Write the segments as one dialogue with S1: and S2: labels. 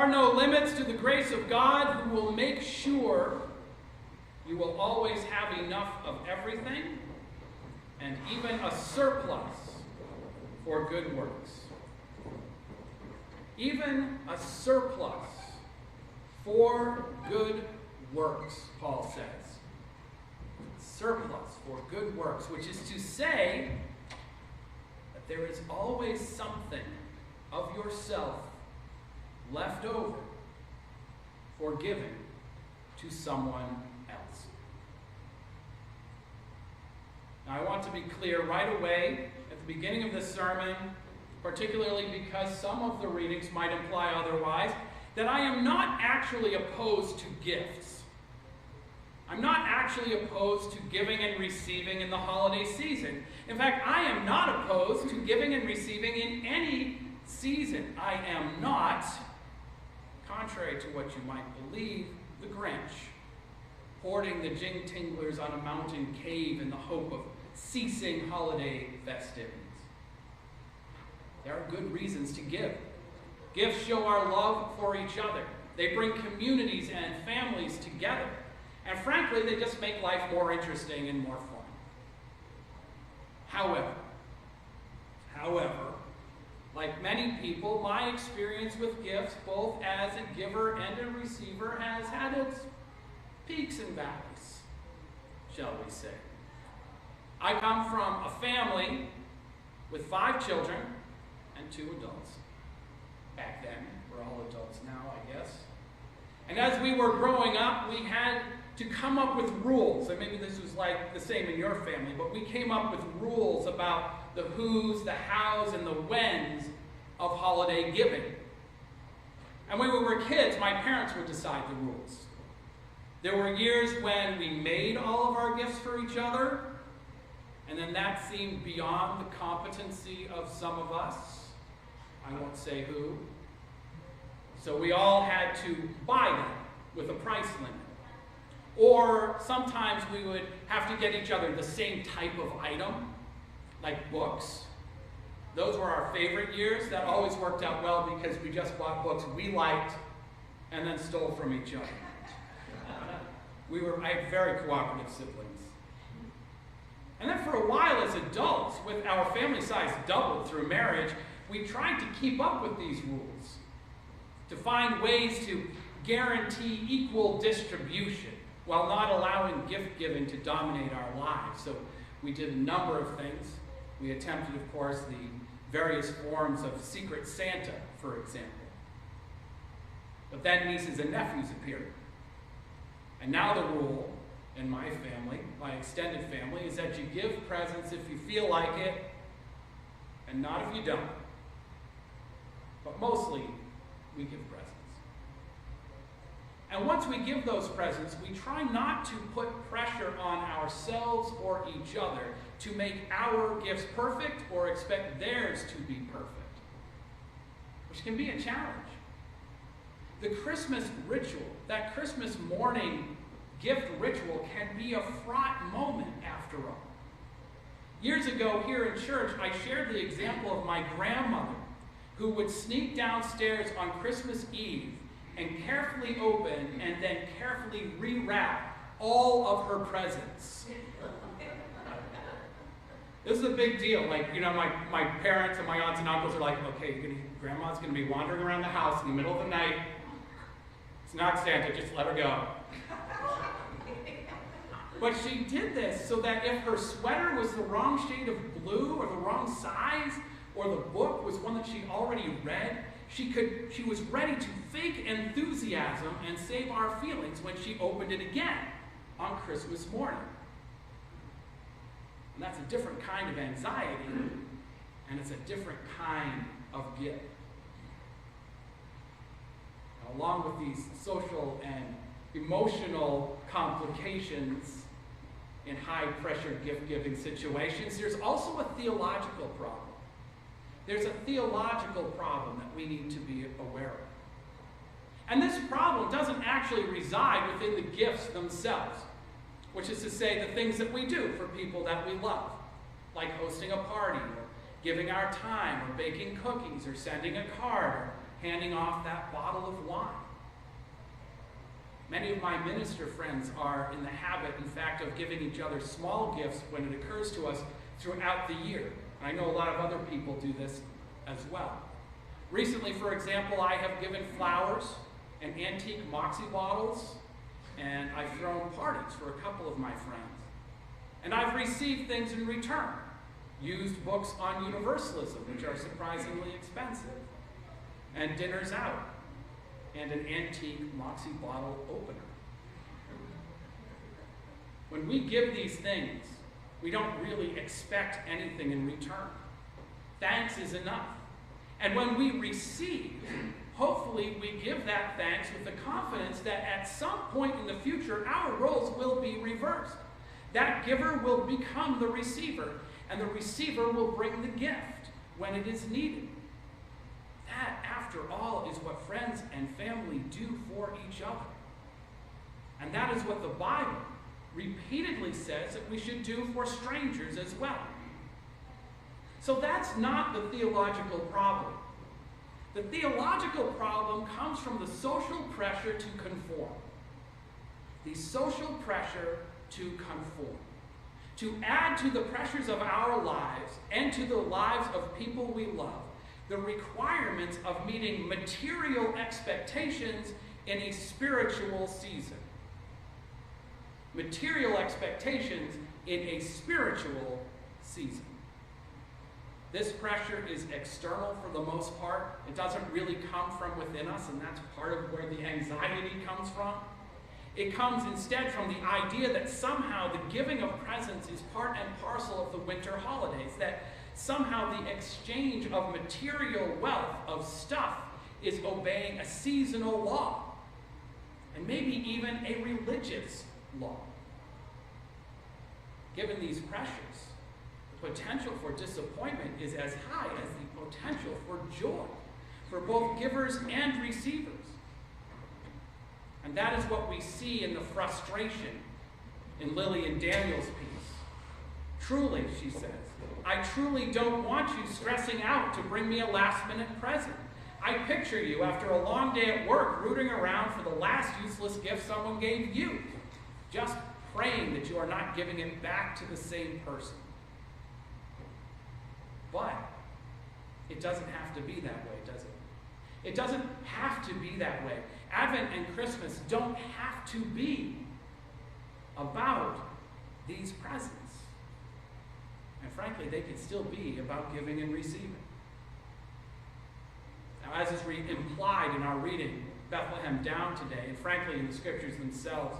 S1: no limits to the grace of God, who will make sure you will always have enough of everything and even a surplus for good works. Even a surplus for good works, Paul says. Surplus for good works, which is to say that there is always something of yourself left over for giving to someone else. Now, I want to be clear right away at the beginning of this sermon, particularly because some of the readings might imply otherwise, that I am not actually opposed to gifts. I'm not actually opposed to giving and receiving in the holiday season. In fact, I am not opposed to giving and receiving in any season. I am not, contrary to what you might believe, the Grinch, hoarding the jing-tinglers on a mountain cave in the hope of ceasing holiday festivities. There are good reasons to give. Gifts show our love for each other. They bring communities and families together. And frankly, they just make life more interesting and more fun. However, like many people, my experience with gifts, both as a giver and a receiver, has had its peaks and valleys, shall we say. I come from a family with 5 children and 2 adults. Back then, we're all adults now, I guess. And as we were growing up, we had to come up with rules. And maybe this was like the same in your family, but we came up with rules about the who's, the how's, and the when's of holiday giving. And when we were kids, my parents would decide the rules. There were years when we made all of our gifts for each other, and then that seemed beyond the competency of some of us. I won't say who. So we all had to buy them with a price limit. Or sometimes we would have to get each other the same type of item, like books. Those were our favorite years. That always worked out well because we just bought books we liked and then stole from each other. I had very cooperative siblings. And then for a while as adults, with our family size doubled through marriage, we tried to keep up with these rules, to find ways to guarantee equal distribution while not allowing gift giving to dominate our lives. So we did a number of things. We attempted, of course, the various forms of Secret Santa, for example. But then nieces and nephews appeared. And now the rule in my family, my extended family, is that you give presents if you feel like it, and not if you don't. But mostly, we give presents. And once we give those presents, we try not to put pressure on ourselves or each other to make our gifts perfect or expect theirs to be perfect, which can be a challenge. The Christmas ritual, that Christmas morning gift ritual, can be a fraught moment after all. Years ago here in church, I shared the example of my grandmother who would sneak downstairs on Christmas Eve and carefully open and then carefully rewrap all of her presents. This is a big deal. Like, you know, my parents and my aunts and uncles are like, okay, Grandma's going to be wandering around the house in the middle of the night. It's not Santa, just let her go. But she did this so that if her sweater was the wrong shade of blue or the wrong size, or the book was one that she already read, she was ready to fake enthusiasm and save our feelings when she opened it again on Christmas morning. And that's a different kind of anxiety, and it's a different kind of gift. Now, along with these social and emotional complications in high-pressure gift-giving situations, there's also a theological problem. There's a theological problem that we need to be aware of. And this problem doesn't actually reside within the gifts themselves, which is to say the things that we do for people that we love, like hosting a party, or giving our time, or baking cookies, or sending a card, or handing off that bottle of wine. Many of my minister friends are in the habit, in fact, of giving each other small gifts when it occurs to us throughout the year. I know a lot of other people do this as well. Recently, for example, I have given flowers and antique Moxie bottles, and I've thrown parties for a couple of my friends. And I've received things in return. Used books on universalism, which are surprisingly expensive, and dinners out, and an antique Moxie bottle opener. When we give these things, we don't really expect anything in return. Thanks is enough. And when we receive, hopefully we give that thanks with the confidence that at some point in the future, our roles will be reversed. That giver will become the receiver, and the receiver will bring the gift when it is needed. That, after all, is what friends and family do for each other. And that is what the Bible repeatedly says that we should do for strangers as well. So that's not the theological problem. The theological problem comes from the social pressure to conform. The social pressure to conform. To add to the pressures of our lives and to the lives of people we love, the requirements of meeting material expectations in a spiritual season. Material expectations in a spiritual season. This pressure is external for the most part. It doesn't really come from within us, and that's part of where the anxiety comes from. It comes instead from the idea that somehow the giving of presents is part and parcel of the winter holidays, that somehow the exchange of material wealth, of stuff, is obeying a seasonal law, and maybe even a religious law. Given these pressures, the potential for disappointment is as high as the potential for joy, for both givers and receivers. And that is what we see in the frustration in Lily and Daniel's piece. Truly, she says, I truly don't want you stressing out to bring me a last-minute present. I picture you after a long day at work rooting around for the last useless gift someone gave you, just praying that you are not giving it back to the same person. But it doesn't have to be that way, does it? It doesn't have to be that way. Advent and Christmas don't have to be about these presents. And frankly, they could still be about giving and receiving. Now, as is implied in our reading, Bethlehem down today, and frankly in the scriptures themselves,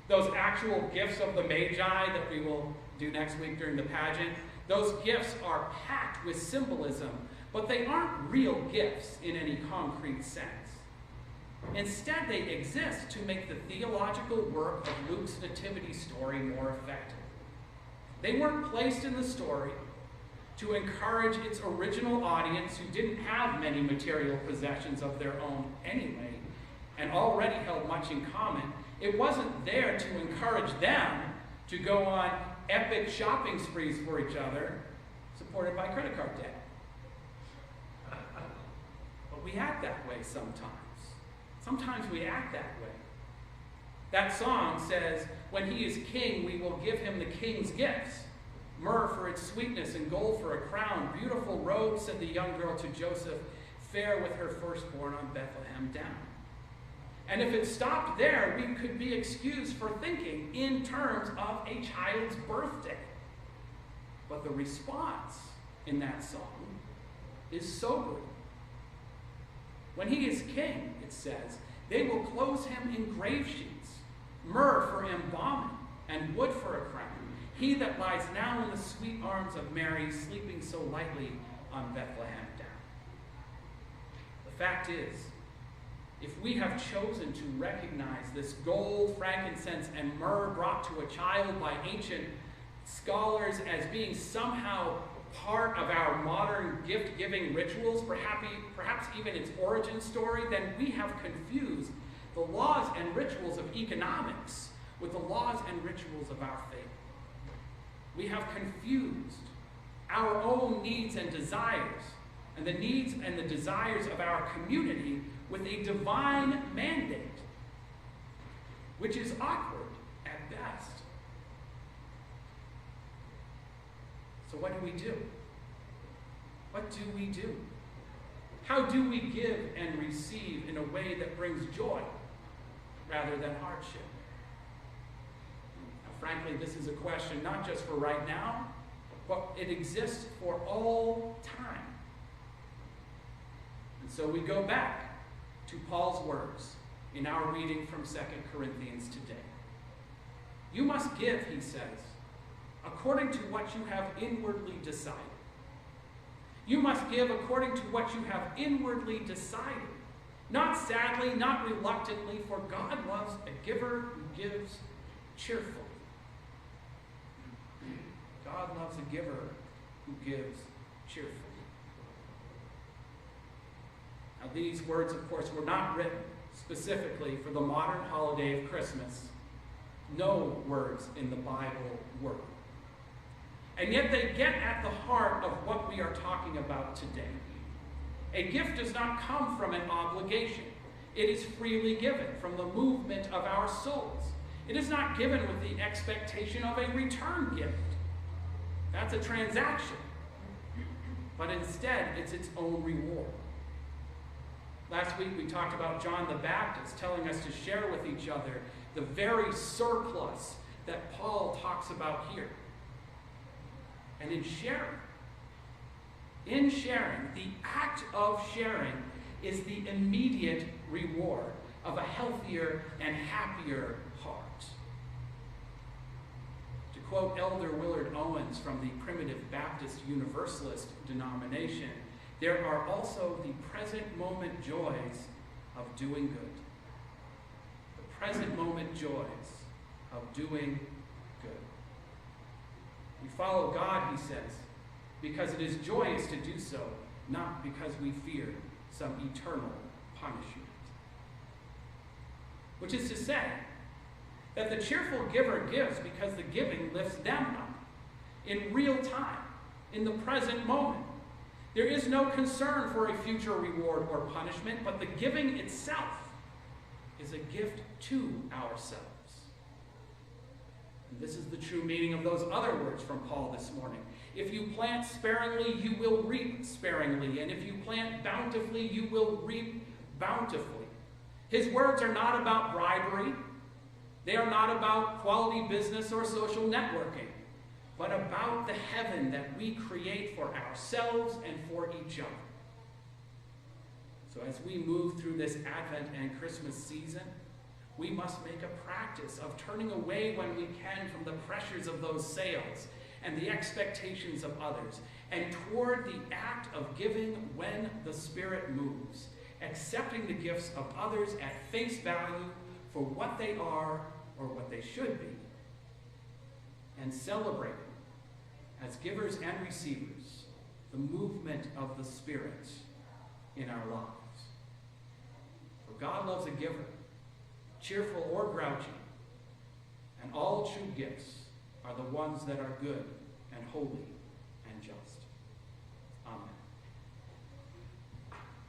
S1: those actual gifts of the Magi that we will do next week during the pageant, those gifts are packed with symbolism, but they aren't real gifts in any concrete sense. Instead, they exist to make the theological work of Luke's nativity story more effective. They weren't placed in the story to encourage its original audience, who didn't have many material possessions of their own anyway, and already held much in common. It wasn't there to encourage them to go on epic shopping sprees for each other, supported by credit card debt. But we act that way sometimes. Sometimes we act that way. That song says, when he is king, we will give him the king's gifts. Myrrh for its sweetness and gold for a crown. Beautiful robes, said the young girl to Joseph, fair with her firstborn on Bethlehem down. And if it stopped there, we could be excused for thinking in terms of a child's birthday. But the response in that song is sobering. When he is king, it says, they will clothe him in grave sheets, myrrh for embalming, and wood for a crown. He that lies now in the sweet arms of Mary, sleeping so lightly on Bethlehem down. The fact is, if we have chosen to recognize this gold, frankincense, and myrrh brought to a child by ancient scholars as being somehow part of our modern gift-giving rituals, perhaps even its origin story, then we have confused the laws and rituals of economics with the laws and rituals of our faith. We have confused our own needs and desires and the needs and the desires of our community with a divine mandate, which is awkward at best. So what do we do? What do we do? How do we give and receive in a way that brings joy rather than hardship? Now, frankly, this is a question not just for right now, but it exists for all time. And so we go back to Paul's words in our reading from 2 Corinthians today. You must give, he says, according to what you have inwardly decided. You must give according to what you have inwardly decided. Not sadly, not reluctantly, for God loves a giver who gives cheerfully. God loves a giver who gives cheerfully. Now, these words, of course, were not written specifically for the modern holiday of Christmas. No words in the Bible were. And yet they get at the heart of what we are talking about today. A gift does not come from an obligation. It is freely given from the movement of our souls. It is not given with the expectation of a return gift. That's a transaction. But instead, it's its own reward. Last week we talked about John the Baptist telling us to share with each other the very surplus that Paul talks about here. And in sharing, the act of sharing is the immediate reward of a healthier and happier heart. To quote Elder Willard Owens from the Primitive Baptist Universalist denomination, there are also the present moment joys of doing good. The present moment joys of doing good. We follow God, he says, because it is joyous to do so, not because we fear some eternal punishment. Which is to say, that the cheerful giver gives because the giving lifts them up in real time, in the present moment. There is no concern for a future reward or punishment, but the giving itself is a gift to ourselves. And this is the true meaning of those other words from Paul this morning. If you plant sparingly, you will reap sparingly. And if you plant bountifully, you will reap bountifully. His words are not about bribery. They are not about quality business or social networking, but about the heaven that we create for ourselves and for each other. So as we move through this Advent and Christmas season, we must make a practice of turning away when we can from the pressures of those sales and the expectations of others, and toward the act of giving when the Spirit moves, accepting the gifts of others at face value for what they are or what they should be, and celebrating as givers and receivers the movement of the Spirit in our lives. For God loves a giver, cheerful or grouchy, and all true gifts are the ones that are good and holy and just. Amen.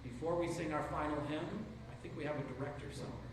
S1: Before we sing our final hymn, I think we have a director somewhere.